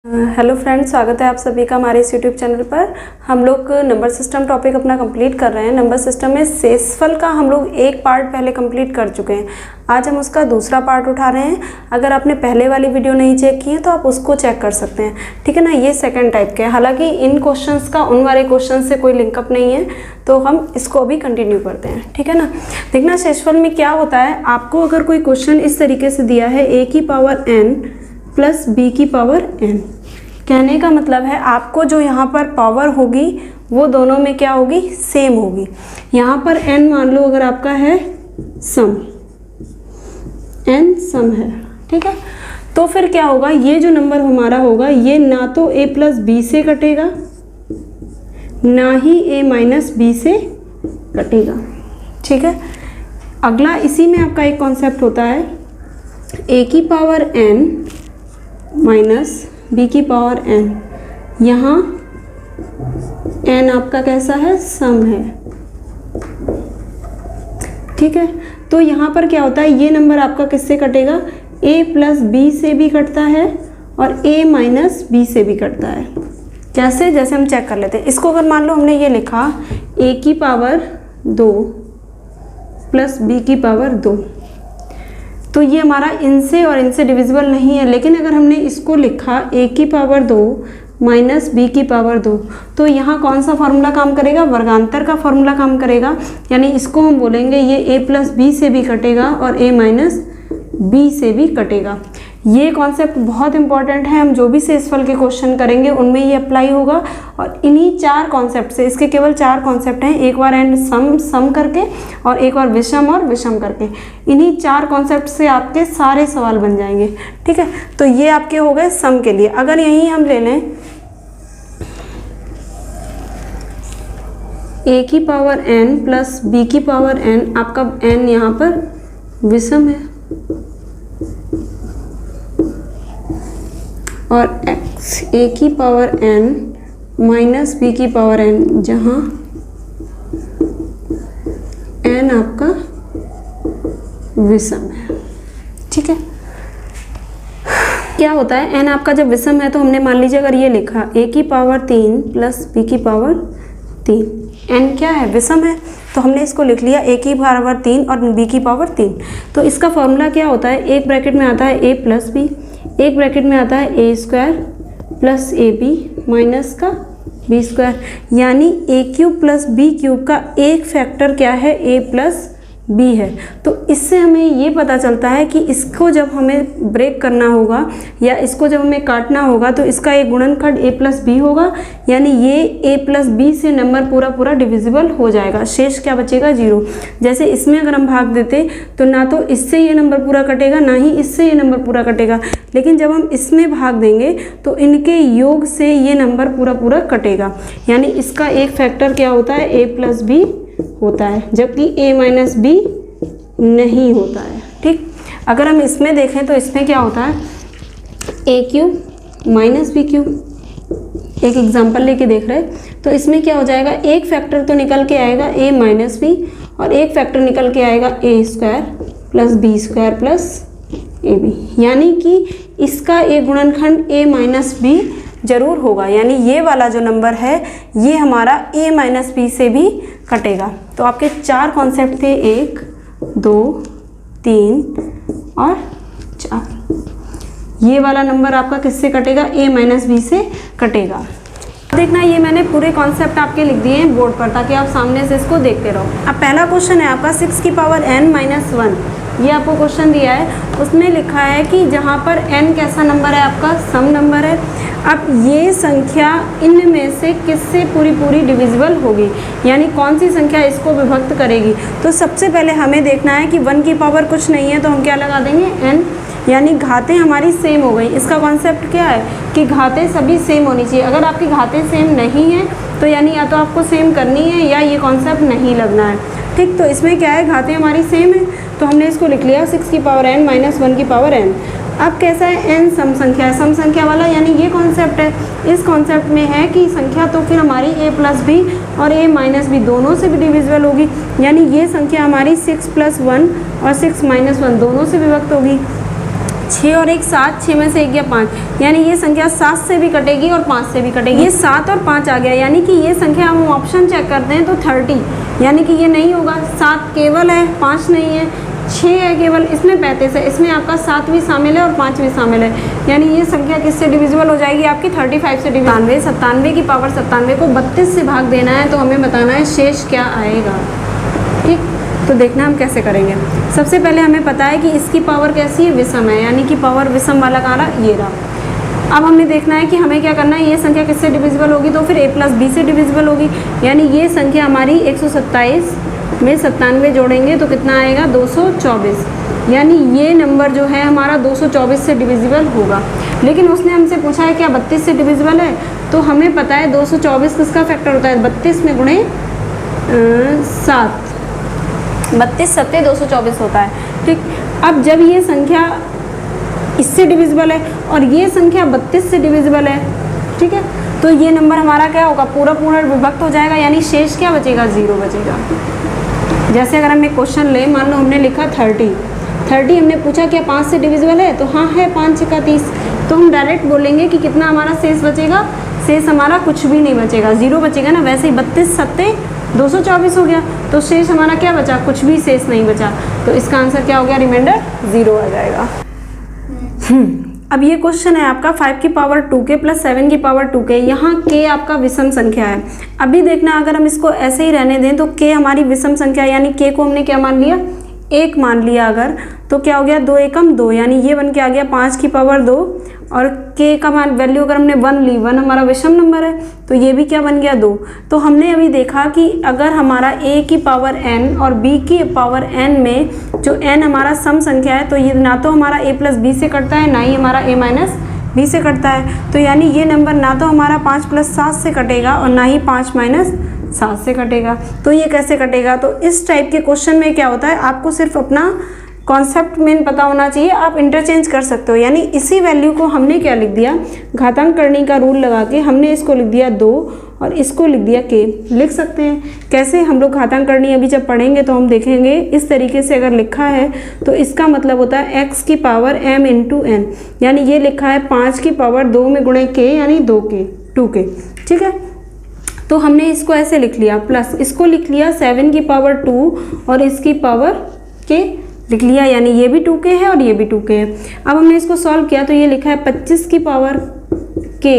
Hello friends, स्वागत है आप सभी का हमारे इस यूट्यूब चैनल पर। हम लोग नंबर सिस्टम टॉपिक अपना कंप्लीट कर रहे हैं। नंबर सिस्टम में शेषफल का हम लोग एक पार्ट पहले कंप्लीट कर चुके हैं। आज हम उसका दूसरा पार्ट उठा रहे हैं। अगर आपने पहले वाली वीडियो नहीं चेक की है तो आप उसको चेक कर सकते हैं, ठीक है ना। ये सेकंड टाइप के, हालांकि इन क्वेश्चंस का उन वाले क्वेश्चन से कोई लिंकअप नहीं है, तो हम इसको अभी कंटिन्यू करते हैं, ठीक है ना। देखना, शेषफल में क्या होता है, आपको अगर कोई क्वेश्चन इस तरीके से दिया है a की पावर n प्लस b की पावर n, कहने का मतलब है आपको जो यहाँ पर पावर होगी वो दोनों में क्या होगी, सेम होगी। यहाँ पर n मान लो अगर आपका है सम, n सम है, ठीक है। तो फिर क्या होगा, ये जो नंबर हमारा होगा ये ना तो a प्लस बी से कटेगा ना ही a माइनस बी से कटेगा, ठीक है। अगला इसी में आपका एक कॉन्सेप्ट होता है a की पावर n माइनस b की पावर n। यहाँ n आपका कैसा है, सम है, ठीक है। तो यहाँ पर क्या होता है, ये नंबर आपका किससे कटेगा, a प्लस बी से भी कटता है और a माइनस बी से भी कटता है। कैसे, जैसे हम चेक कर लेते हैं। इसको अगर मान लो हमने ये लिखा a की पावर 2 प्लस b की पावर 2, तो ये हमारा इनसे और इनसे डिविजिबल नहीं है। लेकिन अगर हमने इसको लिखा a की पावर 2 माइनस b की पावर 2, तो यहाँ कौन सा फार्मूला काम करेगा, वर्गांतर का फार्मूला काम करेगा। यानी इसको हम बोलेंगे ये a प्लस बी से भी कटेगा और a माइनस बी से भी कटेगा। ये कॉन्सेप्ट बहुत इंपॉर्टेंट है। हम जो भी शेषफल के क्वेश्चन करेंगे उनमें ये अप्लाई होगा। और इन्हीं चार कॉन्सेप्ट से, इसके केवल चार कॉन्सेप्ट हैं, एक बार एंड सम करके और एक बार विषम और विषम करके। इन्हीं चार कॉन्सेप्ट से आपके सारे सवाल बन जाएंगे, ठीक है। तो ये आपके हो गए सम के लिए। अगर यहीं हम ले लें a की पावर n प्लस b की पावर n, आपका n यहाँ पर विषम है और x a की पावर n माइनस b की पावर n, जहाँ n आपका विषम है, ठीक है। क्या होता है, n आपका जब विषम है तो हमने मान लीजिए अगर ये लिखा a की पावर 3 प्लस b की पावर 3, n क्या है, विषम है, तो हमने इसको लिख लिया a की पावर 3 और b की पावर 3। तो इसका फॉर्मूला क्या होता है, एक ब्रैकेट में आता है a प्लस b, एक ब्रैकेट में आता है a square plus A B minus का b स्क्वायर। यानी a cube plus b cube का एक फैक्टर क्या है, a प्लस b है। तो इससे हमें ये पता चलता है कि इसको जब हमें ब्रेक करना होगा या इसको जब हमें काटना होगा तो इसका एक गुणनखंड a प्लस बी होगा। यानी ये a प्लस बी से नंबर पूरा डिविजिबल हो जाएगा, शेष क्या बचेगा, 0। जैसे इसमें अगर हम भाग देते तो ना तो इससे ये नंबर पूरा कटेगा ना ही इससे ये नंबर पूरा कटेगा। लेकिन जब हम इसमें भाग देंगे तो इनके योग से ये नंबर पूरा कटेगा। यानी इसका एक फैक्टर क्या होता है, a प्लस बी होता है, जबकि a माइनस बी नहीं होता है, ठीक। अगर हम इसमें देखें तो इसमें क्या होता है, a cube minus B cube, एक एग्जांपल लेके देख रहे हैं। तो इसमें क्या हो जाएगा, एक फैक्टर तो निकल के आएगा a माइनस बी और एक फैक्टर निकल के आएगा a square plus B square plus A B. यानी कि इसका एक गुणनखंड a माइनस बी जरूर होगा। यानी ये वाला जो नंबर है ये हमारा a माइनस बी से भी कटेगा। तो आपके चार कॉन्सेप्ट थे, 1 2 3 और 4। ये वाला नंबर आपका किससे कटेगा, a माइनस बी से कटेगा। देखना, ये मैंने पूरे कॉन्सेप्ट आपके लिख दिए हैं बोर्ड पर ताकि आप सामने से इसको देखते रहो। अब पहला क्वेश्चन है आपका 6 की पावर n माइनस 1, ये आपको क्वेश्चन दिया है। उसमें लिखा है कि जहाँ पर n कैसा नंबर है, आपका सम नंबर है। अब ये संख्या इनमें से किससे पूरी डिविजिबल होगी, यानी कौन सी संख्या इसको विभक्त करेगी। तो सबसे पहले हमें देखना है कि 1 की पावर कुछ नहीं है तो हम क्या लगा देंगे, n, यानी घातें हमारी सेम हो गई। इसका कॉन्सेप्ट क्या है कि घातें सभी सेम होनी चाहिए। अगर आपकी घातें सेम नहीं है तो यानी या तो आपको सेम करनी है या ये कॉन्सेप्ट नहीं लगना है, ठीक। तो इसमें क्या है, घातें हमारी सेम है तो हमने इसको लिख लिया 6 की पावर n माइनस 1 की पावर n। अब कैसा है, n सम संख्या है, सम संख्या वाला, यानी ये कॉन्सेप्ट है। इस कॉन्सेप्ट में है कि संख्या तो फिर हमारी a प्लस बी और a माइनस बी दोनों से भी डिविजिबल होगी। यानी ये संख्या हमारी 6 प्लस 1 और 6 माइनस 1 दोनों से विभक्त होगी। 6 और 1 7, 6 में से 1 गया 5, यानी ये संख्या 7 से भी कटेगी और 5 से भी कटेगी। ये 7 और 5 आ गया, यानी कि ये संख्या हम ऑप्शन चेक करते हैं तो 30, यानी कि ये नहीं होगा। 7 केवल है, 5 नहीं है, 6 है केवल, इसमें 35 है, इसमें आपका 7 भी शामिल है और 5 भी शामिल है, यानी ये संख्या किससे डिविजिबल हो जाएगी आपकी 35 से डिविजिबल। 97 की पावर 97 को 32 से भाग देना है, तो हमें बताना है शेष क्या आएगा। ठीक, तो देखना हम कैसे करेंगे। सबसे पहले हमें पता है कि इसकी पावर कैसी है, विषम है, यानी कि पावर विषम वाला कहाँ रहा, ये रहा। अब हमें देखना है कि हमें क्या करना है, ये संख्या किससे डिविजिबल होगी, तो फिर a प्लस बी से डिविजिबल होगी, यानी ये संख्या हमारी 127 में 97 जोड़ेंगे तो कितना आएगा 224, यानी ये नंबर जो है हमारा 224 से डिविजिबल होगा। लेकिन उसने हमसे पूछा है क्या 32 से डिविजिबल है, तो हमें पता है 224 किसका फैक्टर होता है, 32 में गुणे 7, 32 सत्ते 224 होता है। ठीक, अब जब ये संख्या इससे डिविजिबल है और ये संख्या 32 से डिविजिबल है, ठीक है, तो ये नंबर हमारा क्या होगा, पूरा पूरा विभक्त हो जाएगा, यानी शेष क्या बचेगा, 0 बचेगा। जैसे अगर हम एक क्वेश्चन ले, मान लो हमने लिखा 30, हमने पूछा क्या 5 से डिविजिबल है, तो हाँ है, 5 का 30, तो हम डायरेक्ट बोलेंगे कि कितना हमारा शेष बचेगा, शेष हमारा कुछ भी नहीं बचेगा, 0 बचेगा ना। वैसे ही 32 सत्ते 224 हो गया, तो शेष हमारा क्या बचा, कुछ भी शेष नहीं बचा, तो इसका आंसर क्या हो गया, रिमाइंडर 0 आ जाएगा। अब ये क्वेश्चन है आपका 5 की पावर 2k प्लस 7 की पावर 2k, यहाँ k आपका विषम संख्या है। अभी देखना, अगर हम इसको ऐसे ही रहने दें तो k हमारी विषम संख्या, यानी k को हमने क्या मान लिया, 1 मान लिया अगर, तो क्या हो गया 2 एकम 2, यानी ये बन के आ गया 5 की पावर 2, और k का मान वैल्यू अगर हमने 1 ली, 1 हमारा विषम नंबर है, तो ये भी क्या बन गया 2। तो हमने अभी देखा कि अगर हमारा a की पावर n और b की पावर n में जो n हमारा सम संख्या है, तो ये ना तो हमारा a प्लस b से कटता है, ना ही हमारा a माइनस b से कटता है, तो यानी ये नंबर ना तो हमारा 5 प्लस 7 से कटेगा और ना ही 5 माइनस 7 से कटेगा। तो ये कैसे कटेगा, तो इस टाइप के क्वेश्चन में क्या होता है, आपको सिर्फ अपना कॉन्सेप्ट मेन पता होना चाहिए, आप इंटरचेंज कर सकते हो। यानी इसी वैल्यू को हमने क्या लिख दिया, घातांककरणी का रूल लगा के हमने इसको लिख दिया 2 और इसको लिख दिया k। लिख सकते हैं कैसे, हम लोग घातांककरणी अभी जब पढ़ेंगे तो हम देखेंगे। इस तरीके से अगर लिखा है तो इसका मतलब होता है x की पावर m इंटू n, यानी ये लिखा है 5 की पावर 2 में गुणे k, यानी 2k। ठीक है, तो हमने इसको ऐसे लिख लिया, प्लस इसको लिख लिया 7 की पावर 2 और इसकी पावर k लिख लिया, यानी ये भी 2k है और ये भी 2k है। अब हमने इसको सॉल्व किया तो ये लिखा है 25 की पावर k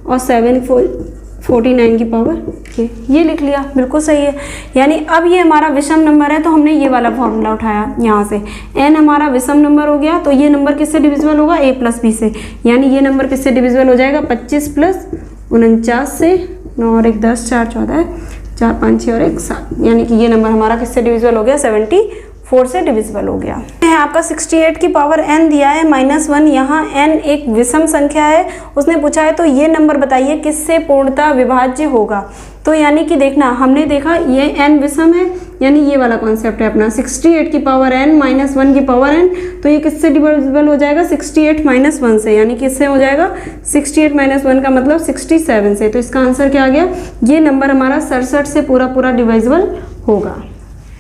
और 49 की पावर k, ये लिख लिया, बिल्कुल सही है। यानी अब ये हमारा विषम नंबर है, तो हमने ये वाला फॉर्मूला उठाया यहाँ से, n हमारा विषम नंबर हो गया, तो ये नंबर किससे डिविजिबल होगा, a प्लस b से, यानी ये नंबर किससे डिविजिबल हो जाएगा, 25 प्लस 49 से, 9 और 1 10, 4 14, 4 5 6 और 1 7, यानी कि ये नंबर हमारा किससे डिविजिबल हो गया, 74 से डिविजिबल हो गया है। आपका 68 की पावर n दिया है -1, यहाँ n एक विषम संख्या है, उसने पूछा है तो ये नंबर बताइए किससे पूर्णतः विभाज्य होगा। तो यानी कि देखना, हमने देखा ये n विषम है, यानी ये वाला कॉन्सेप्ट है अपना 68 की पावर n -1 की पावर n, तो ये किससे डिविजिबल हो जाएगा, 68 -1 से, यानी किससे हो जाएगा, 68 -1 का मतलब 67 से। तो इसका आंसर क्या आ गया, ये नंबर हमारा 67 से पूरा डिविजिबल होगा।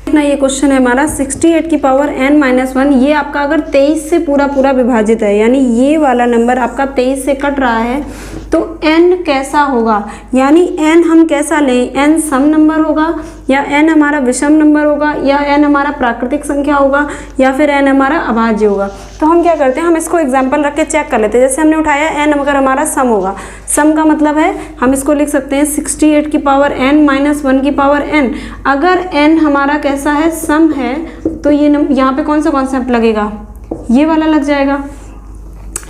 देखना, ये क्वेश्चन है हमारा 68 की पावर n -1, ये आपका अगर 23 से पूरा विभाजित है, यानी ये वाला नंबर आपका 23 से कट रहा है, तो n कैसा होगा, यानी n हम कैसा लें, n सम नंबर होगा या n हमारा विषम नंबर होगा या n हमारा प्राकृतिक संख्या होगा या फिर n हमारा अभाज्य होगा। तो हम क्या करते हैं, हम इसको एग्जाम्पल रख के चेक कर लेते हैं। जैसे हमने उठाया n अगर हमारा सम होगा, सम का मतलब है हम इसको लिख सकते हैं 68 की पावर n -1 की पावर n। अगर n हमारा कैसा है, सम है, तो ये यहाँ पे कौन सा कॉन्सेप्ट लगेगा, ये वाला लग जाएगा।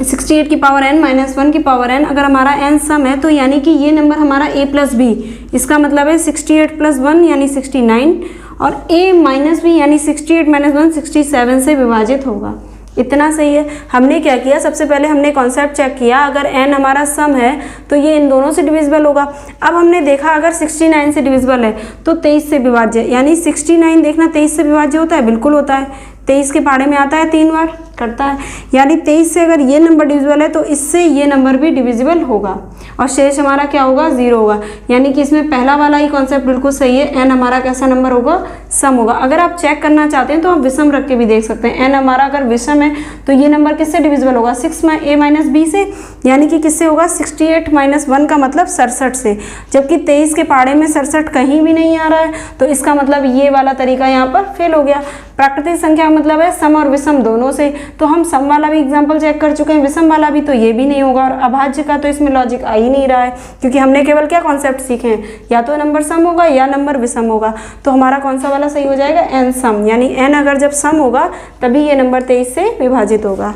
68 की पावर n -1 की पावर n, अगर हमारा n सम है तो यानी कि ये नंबर हमारा a प्लस b, इसका मतलब है 68 प्लस 1 यानी 69, और a माइनस b यानी 68 -1 67 से विभाजित होगा। इतना सही है। हमने क्या किया, सबसे पहले हमने कॉन्सेप्ट चेक किया, अगर n हमारा सम है तो ये इन दोनों से डिविजिबल होगा। अब हमने देखा अगर 69 से डिविजिबल है तो 23 से विभाज्य, यानी 69 देखना 23 से विभाज्य होता है, बिल्कुल होता है, 23 के पहाड़े में आता है 3 बार, करता है, यानी 23 से अगर ये नंबर डिविजिबल है तो इससे ये नंबर भी डिविजिबल होगा। और शेष हमारा क्या होगा, 0 होगा। यानी कि इसमें पहला वाला ही कॉन्सेप्ट बिल्कुल सही है, n हमारा कैसा नंबर होगा, सम होगा। अगर आप चेक करना चाहते हैं तो आप विषम रख के भी देख सकते हैं। n हमारा अगर विषम है तो ये नंबर किससे डिविजिबल होगा, 6a माइनस b से, यानी कि किससे होगा, 68 माइनस 1 का मतलब 67 से। जबकि 23 के पहाड़े में 67 कहीं भी नहीं आ रहा है, तो इसका मतलब ये वाला तरीका यहाँ पर फेल हो गया। प्राकृतिक संख्या का मतलब है सम और विषम दोनों से, तो हम सम वाला भी एग्जाम्पल चेक कर चुके हैं, विषम वाला भी, तो ये भी नहीं होगा। और अभाज्य का तो इसमें लॉजिक आ ही नहीं रहा है, क्योंकि हमने केवल क्या कॉन्सेप्ट सीखे हैं, या तो नंबर सम होगा या नंबर विषम होगा। तो हमारा कौन सा वाला सही हो जाएगा, n सम, यानी n अगर जब सम होगा तभी ये नंबर 23 से विभाजित होगा।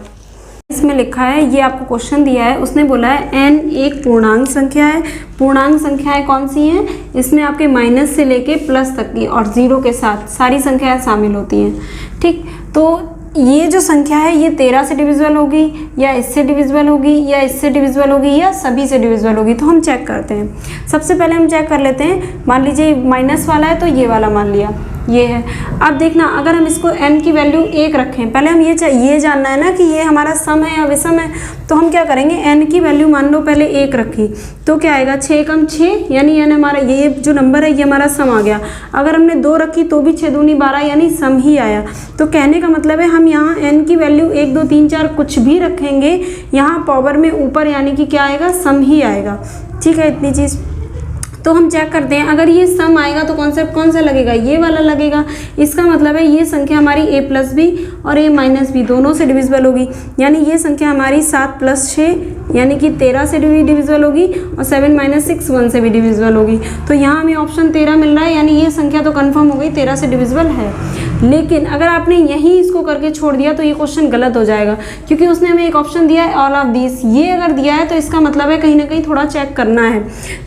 इसमें लिखा है, ये आपको क्वेश्चन दिया है, उसने बोला है n एक पूर्णांक संख्या है। पूर्णांक संख्याएं कौन सी हैं, इसमें आपके माइनस से लेके प्लस तक की और 0 के साथ सारी संख्याएं शामिल होती हैं। ठीक, तो ये जो संख्या है ये 13 से डिविजिबल होगी, या इससे डिविजिबल होगी, या इससे डिविजिबल होगी, या सभी से डिविजिबल होगी। तो हम चेक करते हैं। सबसे पहले हम चेक कर लेते हैं, मान लीजिए माइनस वाला है तो ये वाला मान लिया, ये है। अब देखना, अगर हम इसको n की वैल्यू 1 रखें, पहले हम ये जानना है ना कि ये हमारा सम है या विषम है, तो हम क्या करेंगे, n की वैल्यू मान लो पहले 1 रखी, तो क्या आएगा, 6 कम 6, यानी n हमारा ये जो नंबर है ये हमारा सम आ गया। अगर हमने 2 रखी तो भी 6 दूनी 12, यानी सम ही आया। तो कहने का मतलब है हम यहाँ n की वैल्यू 1 2 3 4 कुछ भी रखेंगे, यहाँ पावर में ऊपर यानी कि क्या आएगा, सम ही आएगा। ठीक है, इतनी चीज़। तो हम चेक करते हैं, अगर ये सम आएगा तो कॉन्सेप्ट कौन सा लगेगा, ये वाला लगेगा। इसका मतलब है ये संख्या हमारी a प्लस बी और a माइनस बी दोनों से डिविजिबल होगी, यानी ये संख्या हमारी 7 प्लस 6 यानी कि 13 से भी डिविजिबल होगी, और 7 माइनस 6 1 से भी डिविजिबल होगी। तो यहाँ हमें ऑप्शन 13 मिल रहा है, यानी ये संख्या तो कन्फर्म हो गई 13 से डिविजिबल है। लेकिन अगर आपने यहीं इसको करके छोड़ दिया तो ये क्वेश्चन गलत हो जाएगा, क्योंकि उसने हमें एक ऑप्शन दिया है ऑल ऑफ दिस, ये अगर दिया है तो इसका मतलब है कहीं ना कहीं थोड़ा चेक करना है।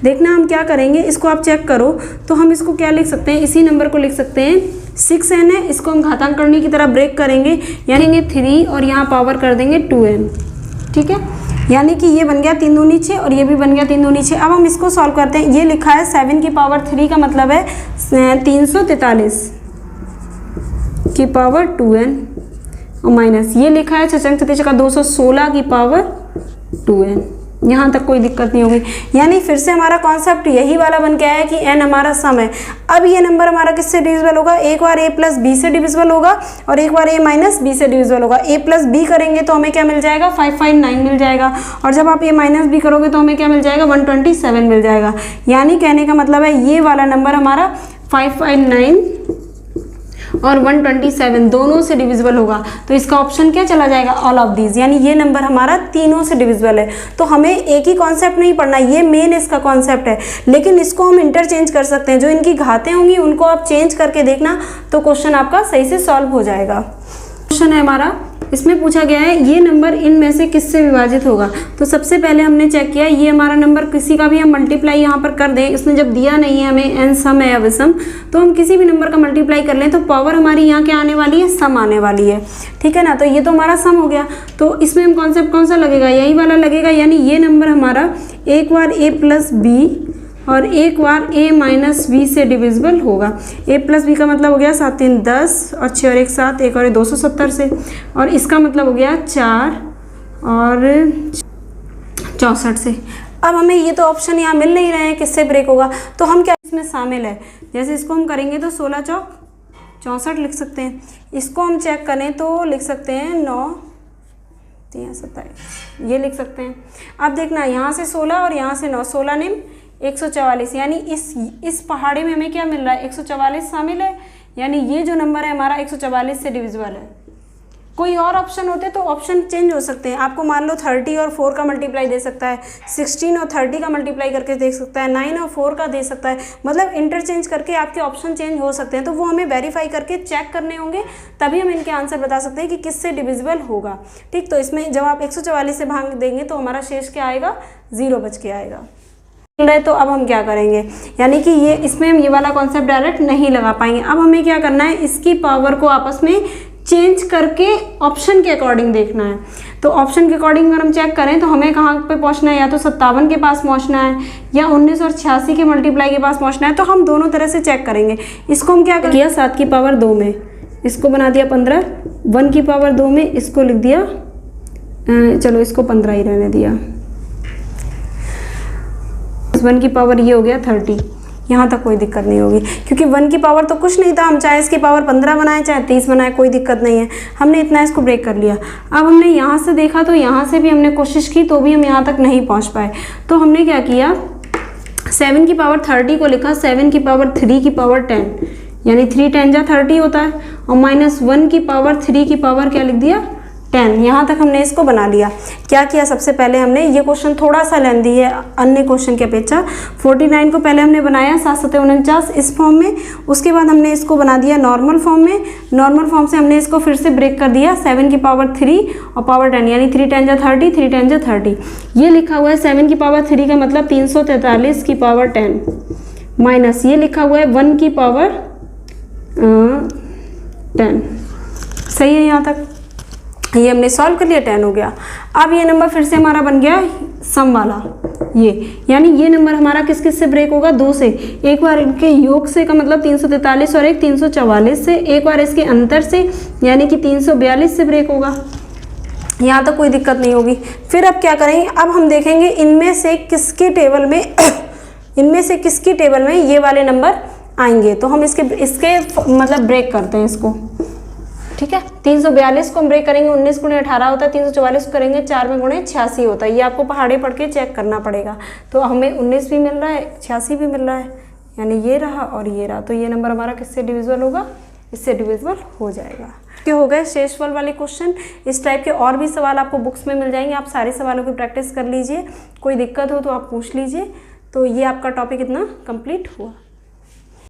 देखना हम क्या करेंगे, इसको आप चेक करो, तो हम इसको क्या लिख सकते हैं, इसी नंबर को लिख सकते हैं 6n है, इसको हम घातांकरणीय की तरह ब्रेक करेंगे, यानी 3 और यहाँ पावर कर देंगे 2n। ठीक है, यानी कि ये बन गया 3 दूनी 6 और ये भी बन गया 3 दूनी 6। अब हम इसको सॉल्व करते हैं। ये लिखा है 7 की पावर 3 का मतलब है 343 की पावर 2n, और माइनस ये लिखा है 6 का 216 की पावर 2n। यहाँ तक कोई दिक्कत नहीं होगी, यानी फिर से हमारा कॉन्सेप्ट यही वाला बन के आया है कि n हमारा सम है। अब ये नंबर हमारा किससे डिविजिबल होगा, एक बार a प्लस बी से डिविजिबल होगा और एक बार a माइनस बी से डिविजिबल होगा। a प्लस बी करेंगे तो हमें क्या मिल जाएगा, 559 मिल जाएगा, और जब आप a माइनस बी करोगे तो हमें क्या मिल जाएगा, 127 मिल जाएगा। यानी कहने का मतलब है ये वाला नंबर हमारा 559 और 127 दोनों से डिविजिबल होगा। तो इसका ऑप्शन क्या चला जाएगा, ऑल ऑफ दीज, यानी ये नंबर हमारा तीनों से डिविजिबल है। तो हमें एक ही कॉन्सेप्ट नहीं पढ़ना, ये मेन इसका कॉन्सेप्ट है, लेकिन इसको हम इंटरचेंज कर सकते हैं। जो इनकी घातें होंगी उनको आप चेंज करके देखना, तो क्वेश्चन आपका सही से सॉल्व हो जाएगा। क्वेश्चन है हमारा, इसमें पूछा गया है ये नंबर इनमें से किससे विभाजित होगा। तो सबसे पहले हमने चेक किया, ये हमारा नंबर किसी का भी हम मल्टीप्लाई यहाँ पर कर दें, इसने जब दिया नहीं है हमें n सम है या विषम, तो हम किसी भी नंबर का मल्टीप्लाई कर लें तो पावर हमारी यहाँ क्या आने वाली है, सम आने वाली है। ठीक है ना, तो ये तो हमारा सम हो गया। तो इसमें हम कॉन्सेप्ट कौन सा लगेगा, यही वाला लगेगा, यानी ये नंबर हमारा एक बार a प्लस बी और एक बार a माइनस बी से डिविजिबल होगा। a प्लस बी का मतलब हो गया 7 3 10 और 6 और 1 7, एक और 270 से, और इसका मतलब हो गया 4 और 64 से। अब हमें ये तो ऑप्शन यहाँ मिल नहीं रहे हैं किससे ब्रेक होगा, तो हम क्या इसमें शामिल है, जैसे इसको हम करेंगे तो 16 चौक 64 लिख सकते हैं। इसको हम चेक करें तो लिख सकते हैं 9 3 27, ये लिख सकते हैं। अब देखना यहाँ से 16 और यहाँ से 9, 16 निम 144, यानी इस पहाड़े में हमें क्या मिल रहा है, 144 शामिल है, यानी ये जो नंबर है हमारा 144 से डिविजिबल है। कोई और ऑप्शन होते तो ऑप्शन चेंज हो सकते हैं। आपको मान लो 30 और 4 का मल्टीप्लाई दे सकता है, 16 और 30 का मल्टीप्लाई करके देख सकता है, 9 और 4 का दे सकता है, मतलब इंटरचेंज करके आपके ऑप्शन चेंज हो सकते हैं। तो वो हमें वेरीफाई करके चेक करने होंगे, तभी हम इनके आंसर बता सकते हैं कि किससे डिविजिबल होगा। ठीक, तो इसमें जब आप 144 से भाग देंगे तो हमारा शेष क्या आएगा, 0 बच के आएगा। तो अब हम क्या करेंगे, यानी कि ये इसमें हम ये वाला कॉन्सेप्ट डायरेक्ट नहीं लगा पाएंगे। अब हमें क्या करना है, इसकी पावर को आपस में चेंज करके ऑप्शन के अकॉर्डिंग देखना है। तो ऑप्शन के अकॉर्डिंग अगर हम चेक करें तो हमें कहाँ पे पहुंचना है, या तो 57 के पास पहुंचना है या 19 और 86 के मल्टीप्लाई के पास पहुंचना है। तो हम दोनों तरह से चेक करेंगे। इसको हम क्या किया, 7 की पावर 2 में इसको बना दिया 15, 1 की पावर 2 में इसको लिख दिया, चलो इसको 15 ही रहने दिया। माइनस 1 की पावर ये हो गया 30। यहाँ तक कोई दिक्कत नहीं होगी, क्योंकि 1 की पावर तो कुछ नहीं था, हम चाहे इसकी पावर 15 बनाए चाहे 30 बनाए, कोई दिक्कत नहीं है। हमने इतना इसको ब्रेक कर लिया। अब हमने यहाँ से देखा तो यहाँ से भी हमने कोशिश की तो भी हम यहाँ तक नहीं पहुँच पाए। तो हमने क्या किया, 7 की पावर 30 को लिखा 7 की पावर 3 की पावर 10, यानी 3 10 जा 30 होता है, और माइनस 1 की पावर 3 की पावर क्या लिख दिया 10। यहाँ तक हमने इसको बना लिया। क्या किया, सबसे पहले हमने ये क्वेश्चन थोड़ा सा लेंदी है अन्य क्वेश्चन की अपेक्षा। 49 को पहले हमने बनाया 7 7 49 इस फॉर्म में, उसके बाद हमने इसको बना दिया नॉर्मल फॉर्म में। नॉर्मल फॉर्म से हमने इसको फिर से ब्रेक कर दिया 7 की पावर 3 और पावर 10, यानी 3 10 जा 30, 3 10 जा 30। ये लिखा हुआ है 7 की पावर 3 का मतलब 343 की पावर 10, माइनस ये लिखा हुआ है 1 की पावर 10। सही है, यहाँ तक ये हमने सॉल्व कर लिया, 10 हो गया। अब ये नंबर फिर से हमारा बन गया सम वाला, ये यानी ये नंबर हमारा किस किस से ब्रेक होगा, 2 से। एक बार इनके योग से का मतलब 343 और एक 344 से, एक बार इसके अंतर से यानी कि 342 से ब्रेक होगा। यहाँ तक कोई दिक्कत नहीं होगी। फिर अब क्या करेंगे, अब हम देखेंगे इनमें से किसके टेबल में इनमें से किसकी टेबल में ये वाले नंबर आएंगे। तो हम इसके मतलब ब्रेक करते हैं इसको, ठीक है। 342 को हम ब्रेक करेंगे, 19 गुणे 18 होता है, 344 को करेंगे 4 में गुणे 86 होता है। ये आपको पहाड़े पढ़ के चेक करना पड़ेगा। तो हमें 19 भी मिल रहा है, 86 भी मिल रहा है, यानी ये रहा और ये रहा। तो ये नंबर हमारा किससे डिविजिबल होगा, इससे डिविजिबल हो जाएगा। क्या हो गए शेषफल वाले क्वेश्चन। इस टाइप के और भी सवाल आपको बुक्स में मिल जाएंगे, आप सारे सवालों की प्रैक्टिस कर लीजिए। कोई दिक्कत हो तो आप पूछ लीजिए। तो ये आपका टॉपिक इतना कंप्लीट हुआ।